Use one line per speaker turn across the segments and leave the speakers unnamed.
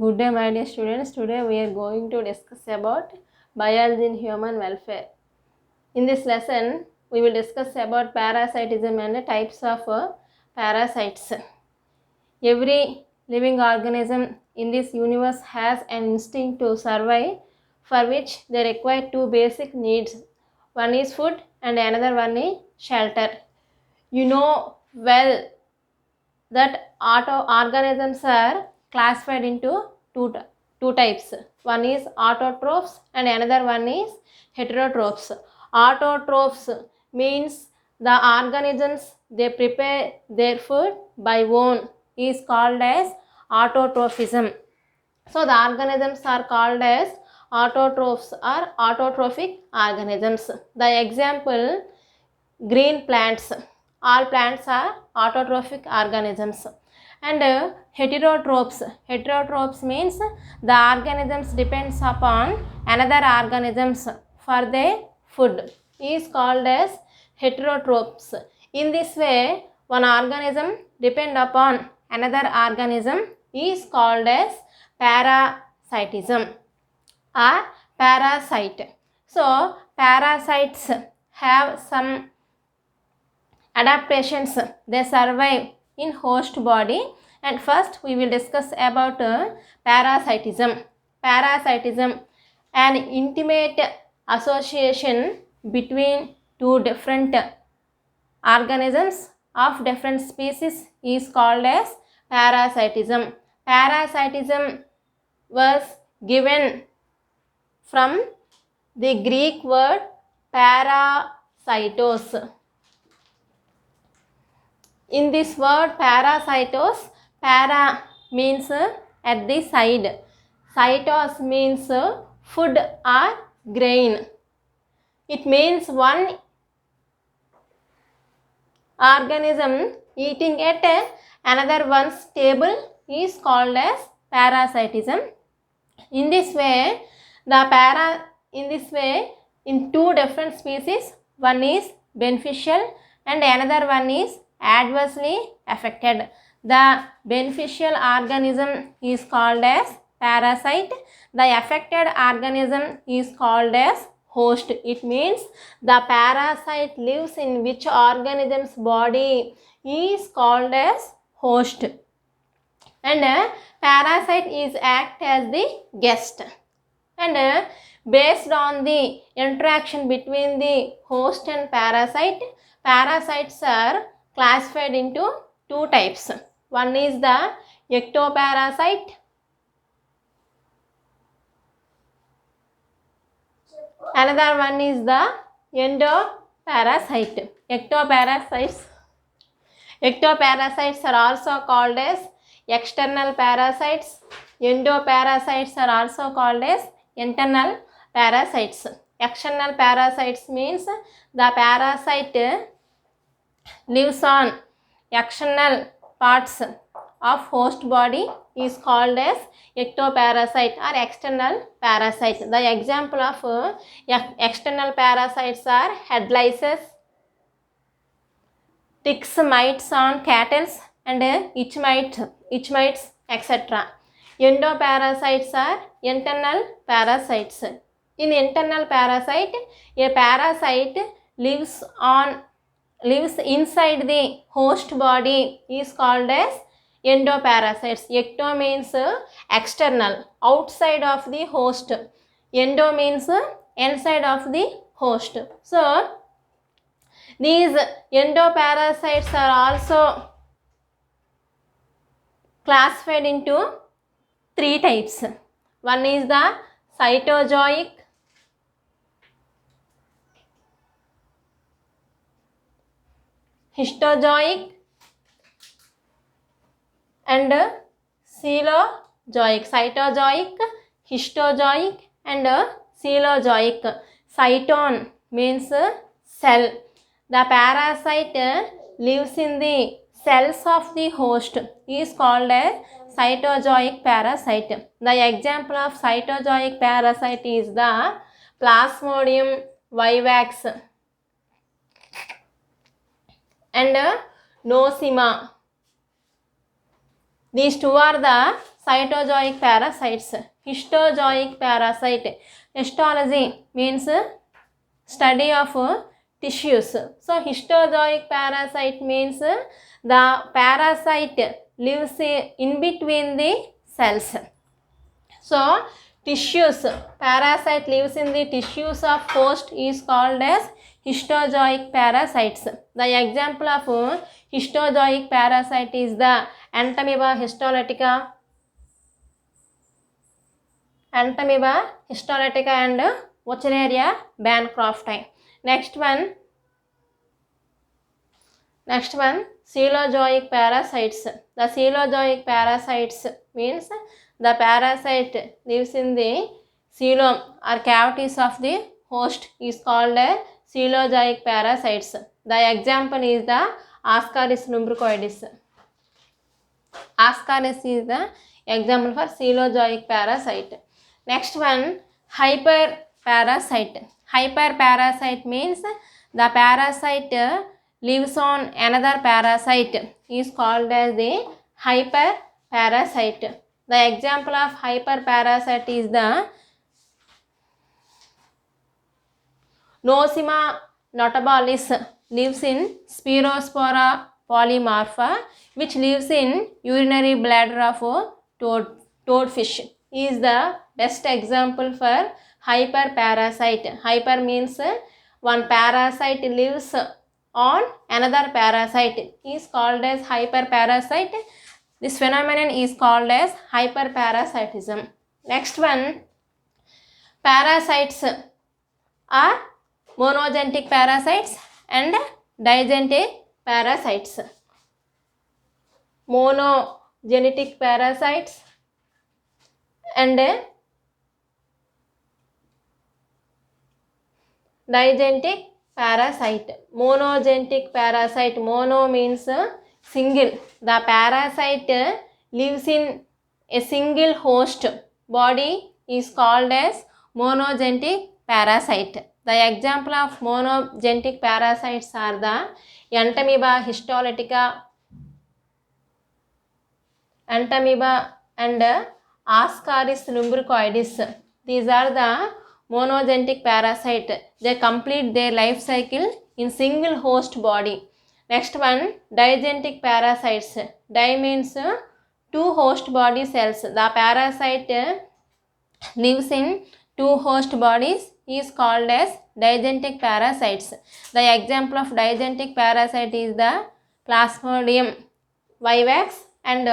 Good day, my dear students. Today we are going to discuss about biology and human welfare. In this lesson, we will discuss about parasitism and the types of parasites. Every living organism in this universe has an instinct to survive, for which they require two basic needs. One is food and another one is shelter. You know well that organisms are classified into two types. One is autotrophs and another one is heterotrophs. Autotrophs means the organisms they prepare their food by own is called as autotrophism. So the organisms are called as autotrophs or autotrophic organisms. The example, green plants. All plants are autotrophic organisms. And heterotrophs means the organisms depends upon another organisms for their food is called as heterotrophs. In this way, one organism depend upon another organism is called as parasitism or parasite. So parasites have some adaptations. They survive in host body, and first we will discuss about parasitism. Parasitism, an intimate association between two different organisms of different species is called as parasitism. Parasitism was given from the Greek word parasitos. In this word parasitos, para means at the side, cytos means food or grain. It means one organism eating at another one's table is called as parasitism. In this way, in two different species, one is beneficial and another one is adversely affected. The beneficial organism is called as parasite. The affected organism is called as host. It means the parasite lives in which organism's body is called as host, and parasite is act as the guest. And based on the interaction between the host and parasite, parasites are classified into two types. One is the ectoparasite, another one is the endoparasite. Ectoparasites are also called as external parasites. Endoparasites are also called as internal parasites. External parasites means the parasite lives on external parts of host body is called as ectoparasite or external parasite. The example of external parasites are head lice, ticks, mites on cattle, and itch mites, etc. Endoparasites are internal parasites. In internal parasite, a parasite lives inside the host body is called as endoparasites. Ecto means external, outside of the host. Endo means inside of the host. So these endoparasites are also classified into three types. One is the cytozoic, histozoic, and coelozoic. Cytozoic, histozoic, and coelozoic. Cyton means cell. The parasite lives in the cells of the host is called as cytozoic parasite. The example of cytozoic parasite is the Plasmodium vivax and Nosema. These two are the cytozoic parasites. Histozoic parasite. Histology means study of tissues. So histozoic parasite means the parasite lives in between the cells. So tissues, parasite lives in the tissues of host is called as histozoic parasites. The example of histozoic parasite is the Entamoeba histolytica, and Wuchereria bancrofti. Next one, coelozoic parasites. The coelozoic parasites means the parasite lives in the coelom or cavities of the host is called a coelozoic parasites. The example is the Ascaris lumbricoides. Ascaris is the example for coelozoic parasite. Next one, hyperparasite. Hyperparasite means the parasite lives on another parasite is called as the hyperparasite. The example of hyperparasite is the Nosema notabalis lives in Spirospora polymorpha, which lives in urinary bladder of toadfish. Is the best example for hyperparasite. Hyper means one parasite lives on another parasite is called as hyperparasite. This phenomenon is called as hyperparasitism. Next one, parasites are monogenetic parasites and digenetic parasites. Monogenetic parasites and digenetic parasite. Monogenetic parasite. Mono means single. The parasite lives in a single host body is called as monogenetic parasite. The example of monogenetic parasites are the Entamoeba histolytica, Entamoeba and Ascaris lumbricoides. These are the monogenetic parasite. They complete their life cycle in single host body. Next one, digenetic parasites. Di means two host body cells. The parasite lives in two host bodies is called as digenetic parasites. The example of digenetic parasite is the Plasmodium vivax and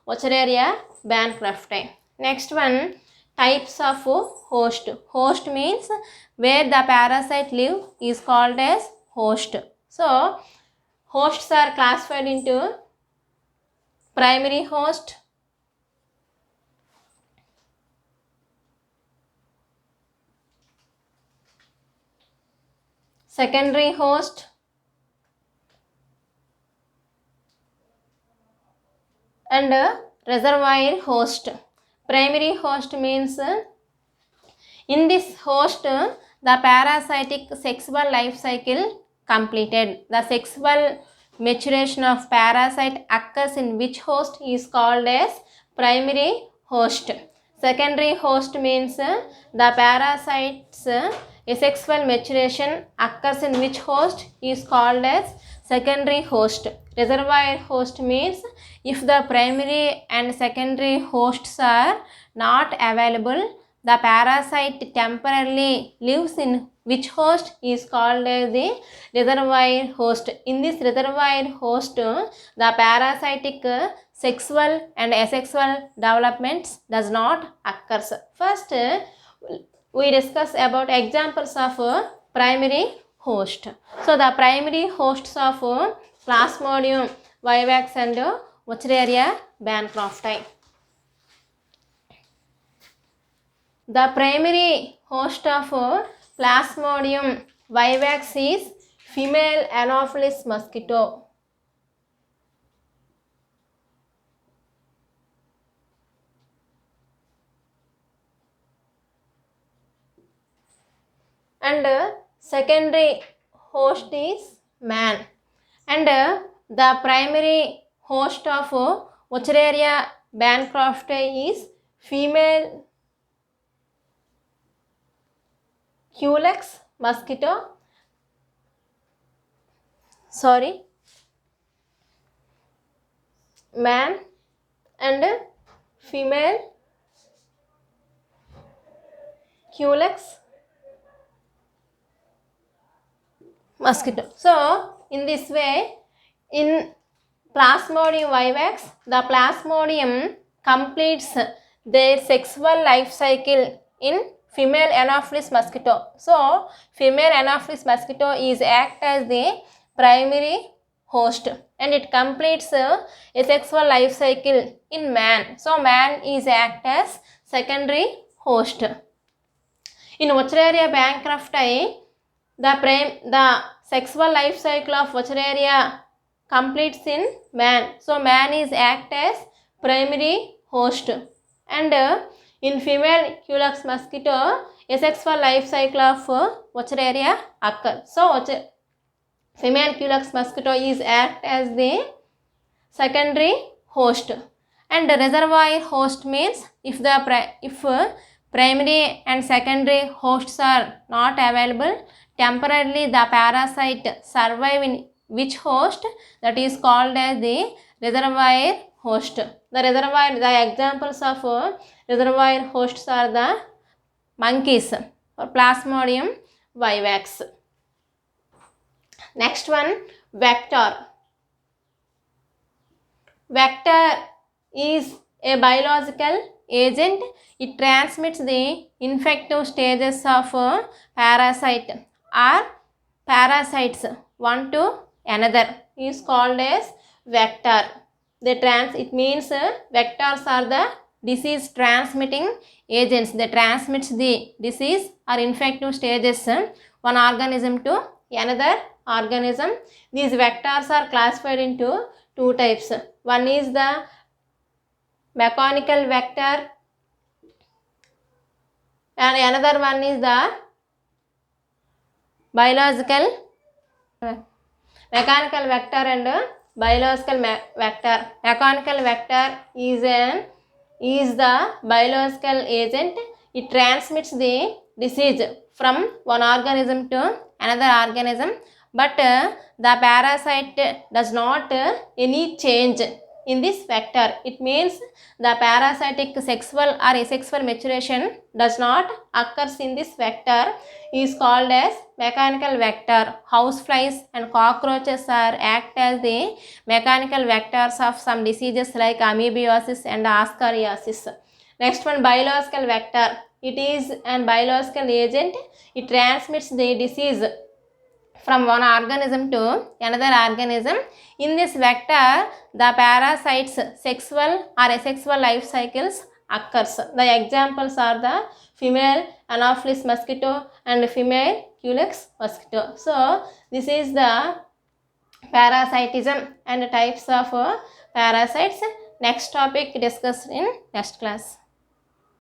Wuchereria bancrofti. Next one, types of host. Host means where the parasite live is called as host. So hosts are classified into primary host, secondary host, and reservoir host. Primary host means in this host the parasitic sexual life cycle completed. The sexual maturation of parasite occurs in which host is called as primary host. Secondary host means the parasite's asexual maturation occurs in which host is called as secondary host. Reservoir host means if the primary and secondary hosts are not available, the parasite temporarily lives in which host is called as the reservoir host. In this reservoir host, the parasitic sexual and asexual developments does not occur. First, we discuss about examples of primary host. So the primary hosts of Plasmodium vivax and Wuchereria bancrofti. The primary host of Plasmodium vivax is female Anopheles mosquito. And secondary host is man. And the primary host of Wuchereria Bancrofti is female Culex mosquito. Man and female Culex mosquito. So in this way, in Plasmodium vivax, the Plasmodium completes their sexual life cycle in female Anopheles mosquito. So female Anopheles mosquito is act as the primary host and it completes a sexual life cycle in man. So man is act as secondary host. In Wuchereria bancrofti, the sexual life cycle of Wuchereria completes in man. So man is act as primary host and in female Culex mosquito, asexual life cycle of Wuchereria occurs. So female Culex mosquito is act as the secondary host and reservoir host means if primary and secondary hosts are not available, temporarily the parasite survive in which host, that is called as the reservoir host. The examples of reservoir hosts are the monkeys or Plasmodium vivax. Next one, vector. Vector is a biological agent. It transmits the infective stages of parasite or parasites one to another is called as vector. It means vectors are the disease transmitting agents. They transmit the disease or infective stages one organism to another organism. These vectors are classified into two types. One is the mechanical vector and another one is the biological mechanical vector and biological vector. Mechanical vector is the biological agent. It transmits the disease from one organism to another organism, but the parasite does not any change in this vector. It means the parasitic sexual or asexual maturation does not occurs in this vector is called as mechanical vector. Houseflies and cockroaches are act as the mechanical vectors of some diseases like amoebiasis and ascariasis. Next one, biological vector. It is an biological agent. It transmits the disease from one organism to another organism. In this vector, the parasite's sexual or asexual life cycles occurs. The examples are the female Anopheles mosquito and female Culex mosquito. So this is the parasitism and types of parasites. Next topic discussed in next class.